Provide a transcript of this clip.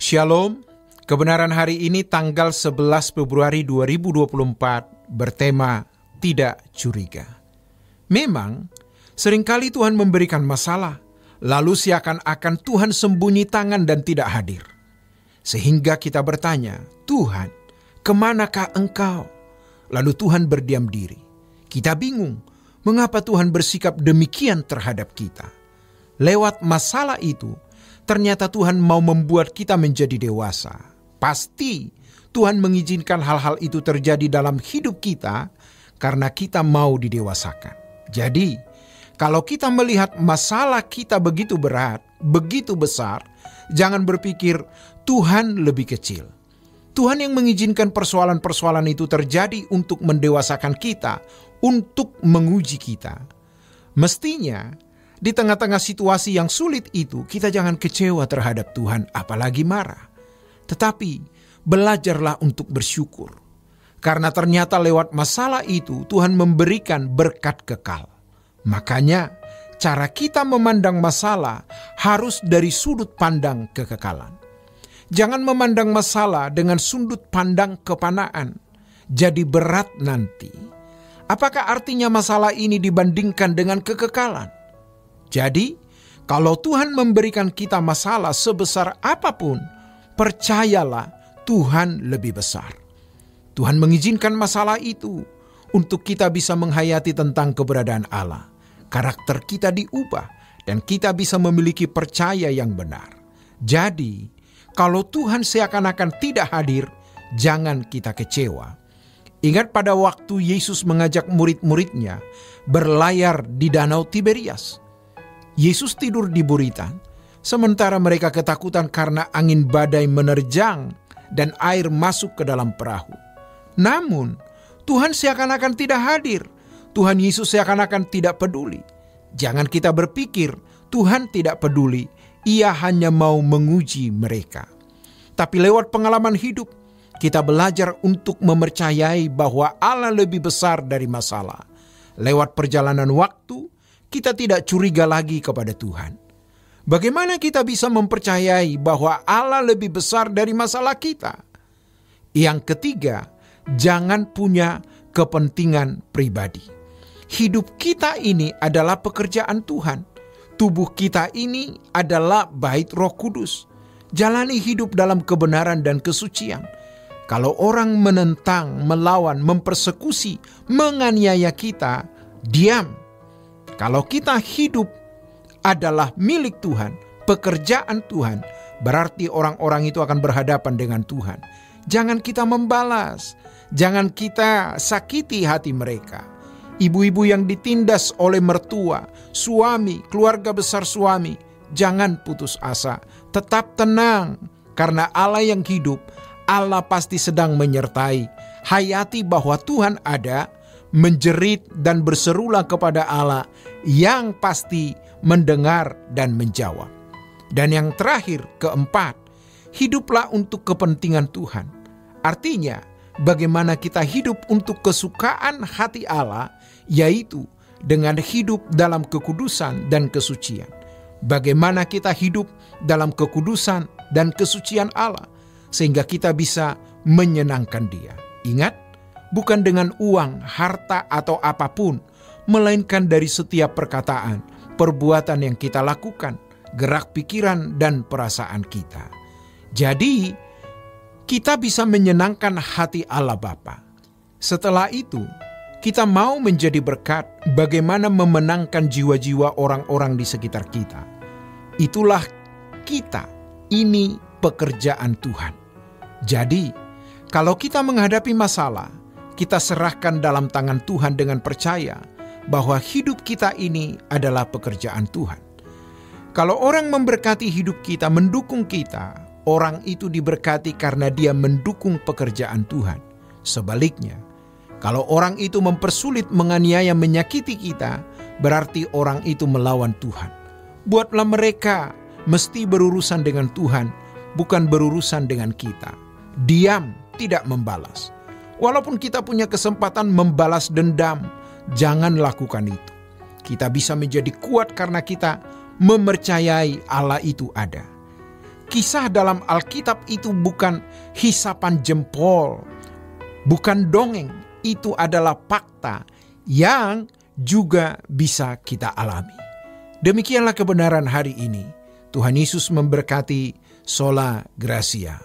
Shalom, kebenaran hari ini tanggal 11 Februari 2024 bertema Tidak Curiga. Memang, seringkali Tuhan memberikan masalah, lalu seakan-akan Tuhan sembunyi tangan dan tidak hadir. Sehingga kita bertanya, Tuhan, kemanakah Engkau? Lalu Tuhan berdiam diri. Kita bingung, mengapa Tuhan bersikap demikian terhadap kita? Lewat masalah itu, ternyata Tuhan mau membuat kita menjadi dewasa. Pasti Tuhan mengizinkan hal-hal itu terjadi dalam hidup kita karena kita mau didewasakan. Jadi, kalau kita melihat masalah kita begitu berat, begitu besar, jangan berpikir Tuhan lebih kecil. Tuhan yang mengizinkan persoalan-persoalan itu terjadi untuk mendewasakan kita, untuk menguji kita. Mestinya, di tengah-tengah situasi yang sulit itu, kita jangan kecewa terhadap Tuhan, apalagi marah. Tetapi, belajarlah untuk bersyukur. Karena ternyata lewat masalah itu, Tuhan memberikan berkat kekal. Makanya, cara kita memandang masalah harus dari sudut pandang kekekalan. Jangan memandang masalah dengan sudut pandang kepanaan. Jadi berat nanti. Apakah artinya masalah ini dibandingkan dengan kekekalan? Jadi, kalau Tuhan memberikan kita masalah sebesar apapun, percayalah Tuhan lebih besar. Tuhan mengizinkan masalah itu untuk kita bisa menghayati tentang keberadaan Allah. Karakter kita diubah dan kita bisa memiliki percaya yang benar. Jadi, kalau Tuhan seakan-akan tidak hadir, jangan kita kecewa. Ingat pada waktu Yesus mengajak murid-muridnya berlayar di Danau Tiberias. Yesus tidur di buritan, sementara mereka ketakutan karena angin badai menerjang dan air masuk ke dalam perahu. Namun, Tuhan seakan-akan tidak hadir. Tuhan Yesus seakan-akan tidak peduli. Jangan kita berpikir Tuhan tidak peduli, Ia hanya mau menguji mereka. Tapi lewat pengalaman hidup, kita belajar untuk mempercayai bahwa Allah lebih besar dari masalah. Lewat perjalanan waktu, kita tidak curiga lagi kepada Tuhan. Bagaimana kita bisa mempercayai bahwa Allah lebih besar dari masalah kita? Yang ketiga, jangan punya kepentingan pribadi. Hidup kita ini adalah pekerjaan Tuhan. Tubuh kita ini adalah bait Roh Kudus. Jalani hidup dalam kebenaran dan kesucian. Kalau orang menentang, melawan, mempersekusi, menganiaya kita, diam. Kalau kita hidup adalah milik Tuhan, pekerjaan Tuhan, berarti orang-orang itu akan berhadapan dengan Tuhan. Jangan kita membalas, jangan kita sakiti hati mereka. Ibu-ibu yang ditindas oleh mertua, suami, keluarga besar suami, jangan putus asa, tetap tenang. Karena Allah yang hidup, Allah pasti sedang menyertai. Hayati bahwa Tuhan ada, menjerit dan berserulah kepada Allah yang pasti mendengar dan menjawab. Dan yang terakhir, keempat, hiduplah untuk kepentingan Tuhan. Artinya, bagaimana kita hidup untuk kesukaan hati Allah, yaitu dengan hidup dalam kekudusan dan kesucian. Bagaimana kita hidup dalam kekudusan dan kesucian Allah, sehingga kita bisa menyenangkan Dia. Ingat, bukan dengan uang, harta, atau apapun, melainkan dari setiap perkataan, perbuatan yang kita lakukan, gerak pikiran, dan perasaan kita. Jadi, kita bisa menyenangkan hati Allah Bapa. Setelah itu, kita mau menjadi berkat bagaimana memenangkan jiwa-jiwa orang-orang di sekitar kita. Itulah kita, ini pekerjaan Tuhan. Jadi, kalau kita menghadapi masalah, kita serahkan dalam tangan Tuhan dengan percaya bahwa hidup kita ini adalah pekerjaan Tuhan. Kalau orang memberkati hidup kita, mendukung kita, orang itu diberkati karena dia mendukung pekerjaan Tuhan. Sebaliknya, kalau orang itu mempersulit, menganiaya, menyakiti kita, berarti orang itu melawan Tuhan. Buatlah mereka mesti berurusan dengan Tuhan, bukan berurusan dengan kita. Diam, tidak membalas. Walaupun kita punya kesempatan membalas dendam, jangan lakukan itu. Kita bisa menjadi kuat karena kita mempercayai Allah itu ada. kisah dalam Alkitab itu bukan hisapan jempol, bukan dongeng. Itu adalah fakta yang juga bisa kita alami. Demikianlah kebenaran hari ini. Tuhan Yesus memberkati. Sola Gracia.